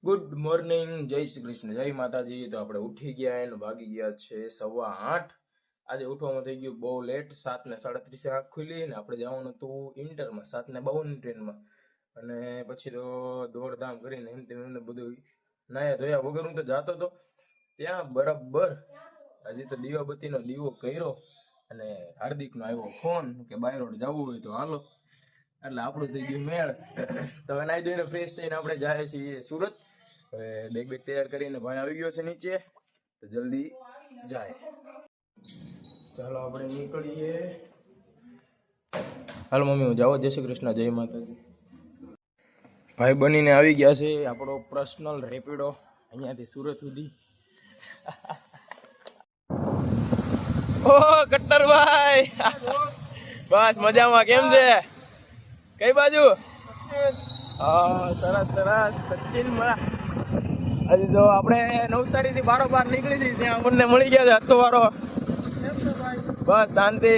Good morning, જય શ્રી કૃષ્ણ, જય માતાજી. તો આપણે ઉઠી ગયા અને વાગી ગયા છે 8:15. આજે ઉઠવામાં થઈ ગયું બહુ લેટ. 7:37 આંખ ખુલી ને આપણે જવાનું હતું ઇન્ટરમાં 7:52 ટ્રેનમાં. અને પછી તો દોડધામ કરીને એમ તેમ એમને બધું નાયા ધોયા વગર હું તો જાતો હતો ત્યાં બરાબર. હજી તો દીવાબત્તીનો દીવો કર્યો અને હાર્દિકનો આવ્યો ફોન કે બાય રોડ જવું હોય તો હાલો. એટલે આપણું થઈ ગયું મેળ. તો હવે નાઈ ધોઈને ફ્રેશ થઈને આપણે જાય છીએ સુરત. હવે બેગ તૈયાર કરીને ભાઈ આવી ગયો છે નીચે, તો જલ્દી જાય. ચાલો આપણે નીકળીએ. હાલો મમ્મી, હું જાઓ. જય શ્રી કૃષ્ણ, જય માતાજી. ભાઈ બનીને આવી ગયા છે આપણો પર્સનલ રેપિડો અહીંયાથી સુરત સુધી. ઓ કટ્ટરભાઈ, બસ મજામાં. કેમ છે? કઈ બાજુ? સરસ સરસ. સચિન મળા. હજી તો આપણે નવસારી થી બારોબાર નીકળી હતી ત્યાં આપણને મળી ગયા છે હત્તો વાળો. બસ શાંતિ.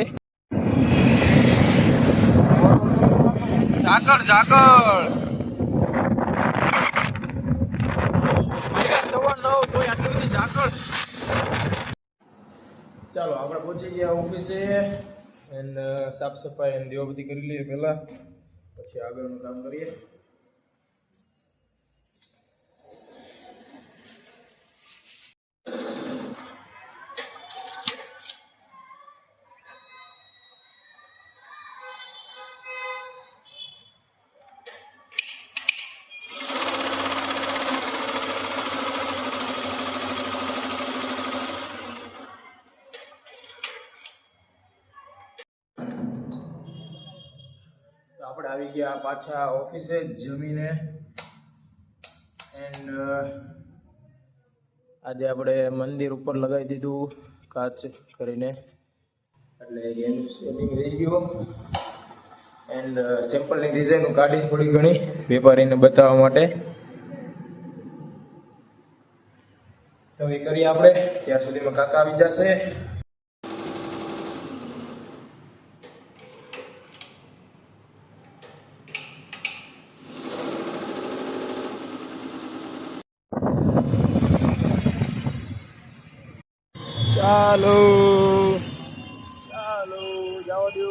ઝાકળ ઝાકળ 9:15 તો આટલી બધી ઝાકળ. ચાલો આપણે પહોંચી ગયા ઓફિસે એન્ડ સાફ સફાઈ અને દીવાબત્તી કરી લઈએ પહેલા, પછી આગળનું કામ કરીએ. આપણે આવી ગયા પાછા ઓફિસે જમીને. એન્ડ આજે આપણે મંદિર ઉપર લગાવી દીધું કાચ કરીને, એટલે એનું સેટિંગ રહી ગયું. એન્ડ સિમ્પલની ડિઝાઇન કાઢી થોડી ઘણી વેપારીને બતાવવા માટે. તો એ કરીએ આપણે. ત્યાં સુધીમાં કાકા આવી જશે. ચાલો ચાલો જાઓ દો.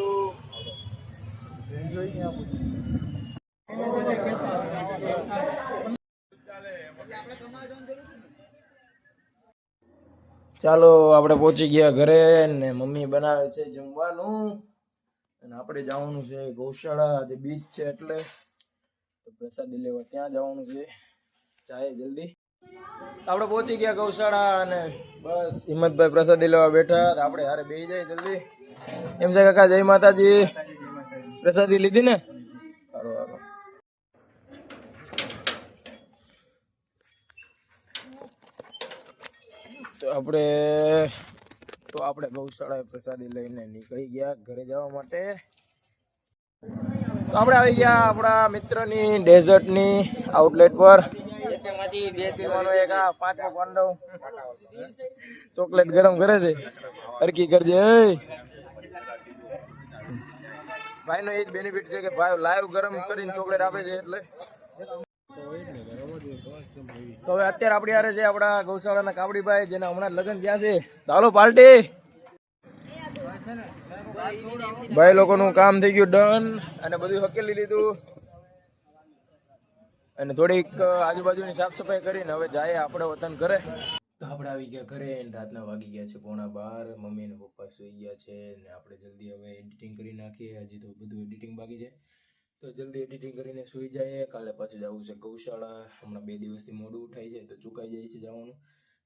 ચાલો આપણે પહોંચી ગયા ઘરે ને મમ્મી બનાવે છે જમવાનું અને આપણે જવાનું છે ગૌશાળા. આજે બીચ છે એટલે પ્રસાદી લેવા ત્યાં જવાનું છે. ચાય જલ્દી. આપણે પહોંચી ગયા ગૌશાળા અને બસ હિંમતભાઈ પ્રસાદી લેવા બેઠા. આપણે હારે બેસી જાય જલ્દી. એમ છે કાકા? જય માતાજી. પ્રસાદી લીધી ને? સારું સારું. તો આપણે ગૌશાળાએ પ્રસાદી લઈને નીકળી ગયા ઘરે જવા માટે. તો આપણે આવી ગયા આપણા મિત્રની ડેઝર્ટની આઉટલેટ પર. એક આ 5મો પાંડવ ચોકલેટ ગરમ કરે છે. હરકી કરજે. ભાઈ નો એ જ બેનિફિટ છે કે ભાઈ લાઈવ ગરમ કરીને ચોકલેટ આપે છે. એટલે તો હવે અત્યારે આપણી હારે છે આપણા ગૌશાળાના કાબડીભાઈ, જેના હમણાં લગ્ન થયા છે. ચાલો પાર્ટી. ભાઈ લોકોનું કામ થઈ ગયું ડન અને બધું હકેલી લીધું અને થોડીક આજુબાજુની સાફ સફાઈ કરીને હવે જાય આપણે વતન ઘરે. તો આપણે આવી ગયા ઘરે અને રાતના વાગી ગયા છે 11:15. મમ્મી અને પપ્પા સુઈ ગયા છે ને આપણે જલ્દી હવે એડિટિંગ કરી નાખીએ. હજી તો બધું એડિટિંગ બાકી છે, તો જલ્દી એડિટિંગ કરીને સુઈ જાય. કાલે પાછું જવું છે ગૌશાળા. હમણાં 2 દિવસથી મોડું ઉઠાય છે તો ચૂકાઈ જાય છે જવાનું,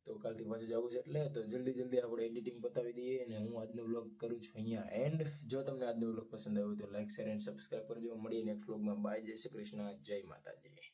તો કાલથી પાછું જવું છે. એટલે તો જલ્દી આપણે એડિટિંગ પતાવી દઈએ અને હું આજનો વ્લોગ કરું છું અહીંયા એન્ડ. જો તમને આજનો વ્લોગ પસંદ આવ્યો તો લાઈક, શેર એન્ડ સબસ્ક્રાઈબ કરજો. મળીએ નેક્સ્ટ વ્લોગમાં. બાય. જય શ્રી કૃષ્ણ, જય માતાજી.